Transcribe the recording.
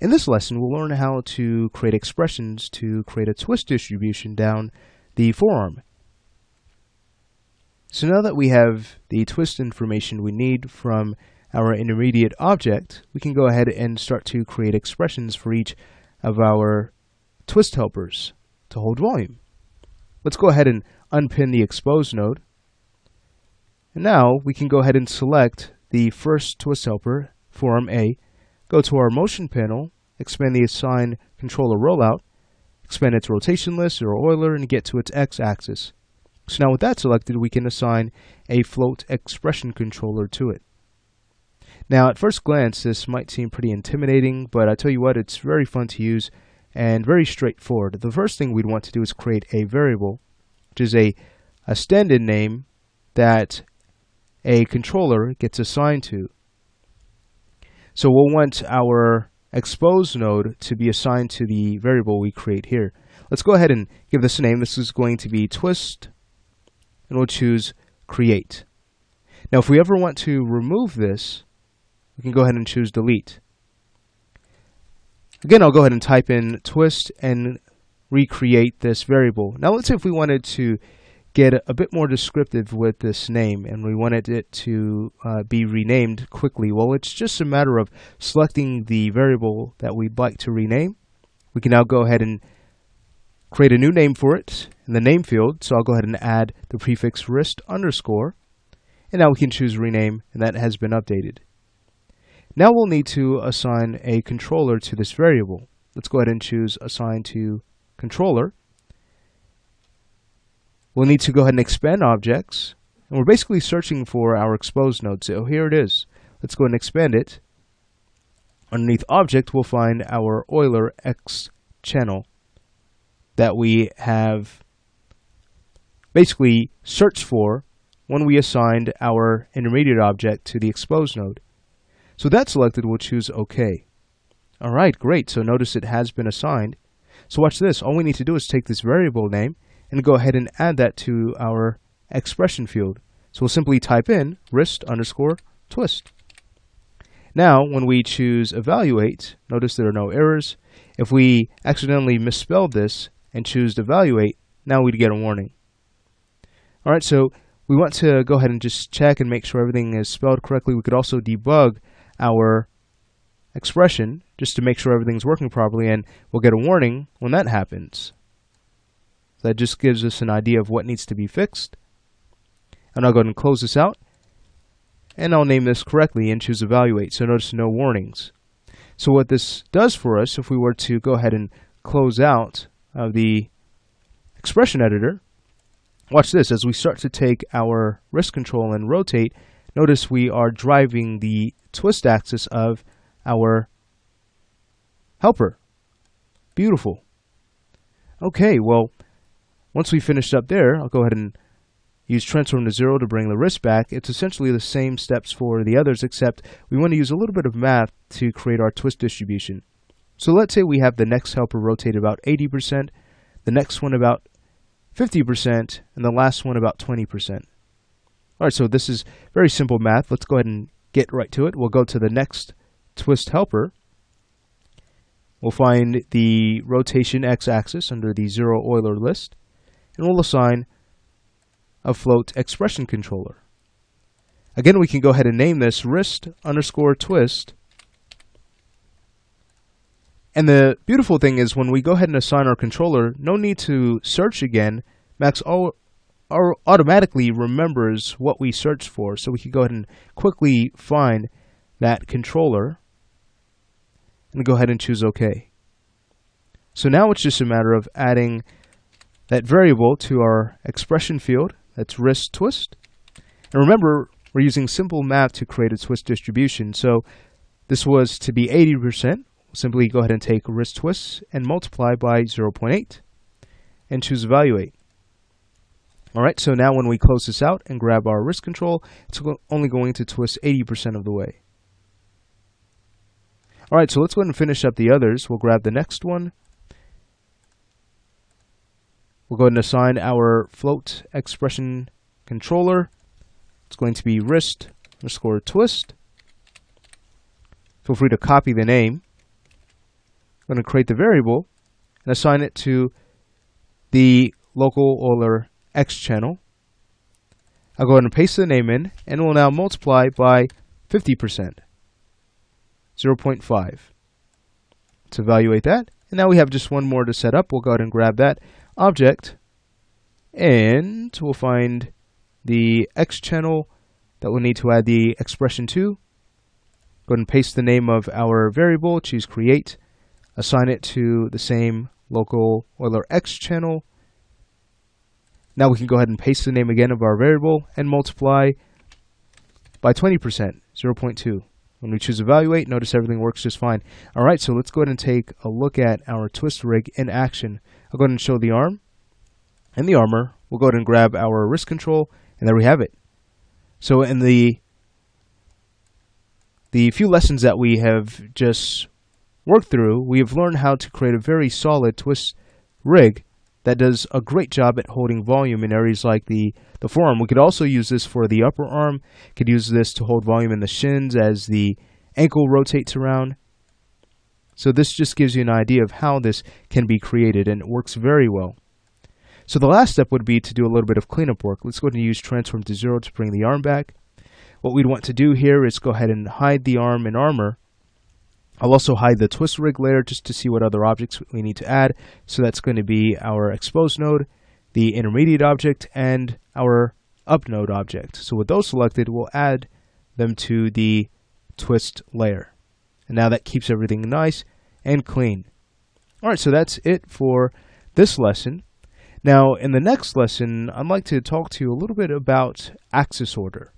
In this lesson, we'll learn how to create expressions to create a twist distribution down the forearm. So now that we have the twist information we need from our intermediate object, we can go ahead and start to create expressions for each of our twist helpers to hold volume. Let's go ahead and unpin the expose node. And now we can go ahead and select the first twist helper, forearm A, go to our motion panel, expand the assign controller rollout, expand its rotation list or Euler, and get to its x-axis. So now with that selected, we can assign a float expression controller to it. Now at first glance, this might seem pretty intimidating, but I tell you what, it's very fun to use and very straightforward. The first thing we'd want to do is create a variable, which is a stand-in name that a controller gets assigned to. So we'll want our expose node to be assigned to the variable we create here. Let's go ahead and give this a name. This is going to be twist, and we'll choose create. Now if we ever want to remove this, we can go ahead and choose delete. Again, I'll go ahead and type in twist and recreate this variable. Now let's say if we wanted to get a bit more descriptive with this name and we wanted it to be renamed quickly. Well, it's just a matter of selecting the variable that we'd like to rename. We can now go ahead and create a new name for it in the name field. So I'll go ahead and add the prefix wrist underscore, and now we can choose rename, and that has been updated. Now we'll need to assign a controller to this variable. Let's go ahead and choose assign to controller. We'll need to go ahead and expand objects, and we're basically searching for our expose node. So here it is. Let's go ahead and expand it. Underneath object, we'll find our Euler X channel that we have basically searched for when we assigned our intermediate object to the expose node. So with that selected, we'll choose OK. All right, great. So notice it has been assigned. So watch this. All we need to do is take this variable name and go ahead and add that to our expression field. So we'll simply type in wrist underscore twist. Now, when we choose evaluate, notice there are no errors. If we accidentally misspelled this and choose evaluate, now we'd get a warning. All right, so we want to go ahead and just check and make sure everything is spelled correctly. We could also debug our expression just to make sure everything's working properly, and we'll get a warning when that happens. That just gives us an idea of what needs to be fixed. And I'll go ahead and close this out. And I'll name this correctly and choose evaluate. So notice no warnings. So what this does for us, if we were to go ahead and close out of the expression editor, watch this. As we start to take our wrist control and rotate, notice we are driving the twist axis of our helper. Beautiful. Okay, well, once we finished up there, I'll go ahead and use transform to 0 to bring the wrist back. It's essentially the same steps for the others, except we want to use a little bit of math to create our twist distribution. So let's say we have the next helper rotate about 80%, the next one about 50%, and the last one about 20%. All right, so this is very simple math. Let's go ahead and get right to it. We'll go to the next twist helper. We'll find the rotation x-axis under the 0 Euler list, and we'll assign a float expression controller. Again, we can go ahead and name this wrist underscore twist. And the beautiful thing is when we go ahead and assign our controller, no need to search again. Max automatically remembers what we searched for, so we can go ahead and quickly find that controller and go ahead and choose OK. So now it's just a matter of adding that variable to our expression field, that's wrist twist. And remember, we're using simple math to create a twist distribution. So this was to be 80%. We'll simply go ahead and take wrist twist and multiply by 0.8 and choose evaluate. All right, so now when we close this out and grab our wrist control, it's only going to twist 80% of the way. All right, so let's go ahead and finish up the others. We'll grab the next one. We'll go ahead and assign our float expression controller. It's going to be wrist underscore twist. Feel free to copy the name. I'm going to create the variable and assign it to the local Euler X channel. I'll go ahead and paste the name in, and we'll now multiply by 50%, 0.5. To evaluate that, and now we have just one more to set up. We'll go ahead and grab that object, and we'll find the X channel that we'll need to add the expression to. Go ahead and paste the name of our variable, choose create, assign it to the same local Euler X channel. Now we can go ahead and paste the name again of our variable and multiply by 20%, 0.2. When we choose evaluate, notice everything works just fine. All right, so let's go ahead and take a look at our twist rig in action. I'll go ahead and show the arm and the armor. We'll go ahead and grab our wrist control, and there we have it. So in the few lessons that we have just worked through, we have learned how to create a very solid twist rig that does a great job at holding volume in areas like the forearm. We could also use this for the upper arm. Could use this to hold volume in the shins as the ankle rotates around. So this just gives you an idea of how this can be created, and it works very well. So the last step would be to do a little bit of cleanup work. Let's go ahead and use transform to 0 to bring the arm back. What we'd want to do here is go ahead and hide the arm and armor. I'll also hide the twist rig layer just to see what other objects we need to add. So that's going to be our exposed node, the intermediate object, and our up node object. So with those selected, we'll add them to the twist layer. And now that keeps everything nice and clean. All right, so that's it for this lesson. Now, in the next lesson, I'd like to talk to you a little bit about axis order.